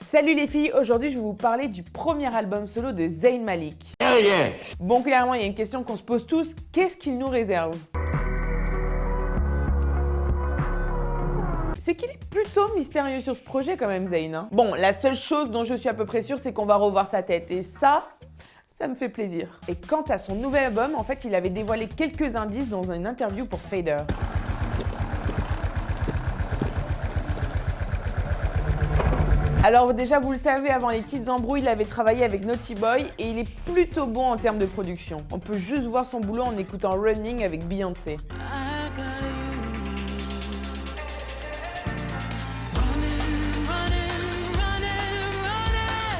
Salut les filles, aujourd'hui je vais vous parler du premier album solo de Zayn Malik. Bon, clairement il y a une question qu'on se pose tous, qu'est-ce qu'il nous réserve? C'est qu'il est plutôt mystérieux sur ce projet quand même, Zayn, hein. Bon, la seule chose dont je suis à peu près sûre, c'est qu'on va revoir sa tête, et ça me fait plaisir. Et quant à son nouvel album, en fait il avait dévoilé quelques indices dans une interview pour Fader. Alors déjà, vous le savez, avant les petites embrouilles, il avait travaillé avec Naughty Boy et il est plutôt bon en termes de production. On peut juste voir son boulot en écoutant Running avec Beyoncé.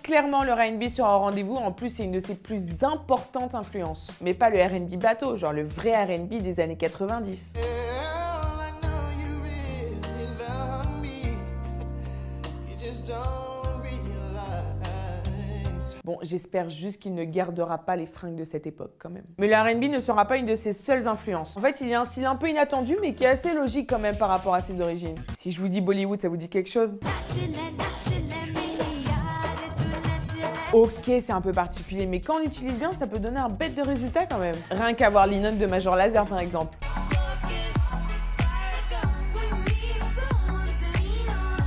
Clairement, le R&B sera au rendez-vous, en plus c'est une de ses plus importantes influences. Mais pas le R&B bateau, genre le vrai R&B des années 90. Bon, j'espère juste qu'il ne gardera pas les fringues de cette époque quand même. Mais le R&B ne sera pas une de ses seules influences. En fait, il y a un style un peu inattendu, mais qui est assez logique quand même par rapport à ses origines. Si je vous dis Bollywood, ça vous dit quelque chose? Ok, c'est un peu particulier, mais quand on l'utilise bien, ça peut donner un bête de résultat quand même. Rien qu'à voir les notes de Major Lazer par exemple.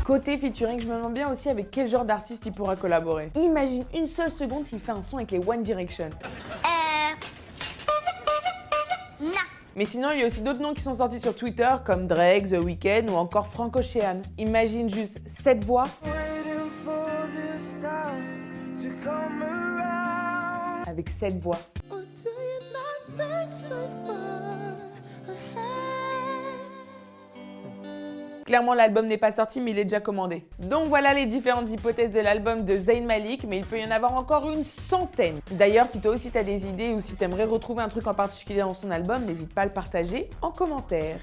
Côté featuring, je me demande bien aussi avec quel genre d'artiste il pourra collaborer. Imagine une seule seconde s'il fait un son avec les One Direction. Non. Mais sinon, il y a aussi d'autres noms qui sont sortis sur Twitter, comme Drake, The Weeknd ou encore Frank Ocean. Imagine juste cette voix avec cette voix. Clairement, l'album n'est pas sorti, mais il est déjà commandé. Donc voilà les différentes hypothèses de l'album de Zayn Malik, mais il peut y en avoir encore une centaine. D'ailleurs, si toi aussi t'as des idées ou si t'aimerais retrouver un truc en particulier dans son album, n'hésite pas à le partager en commentaire.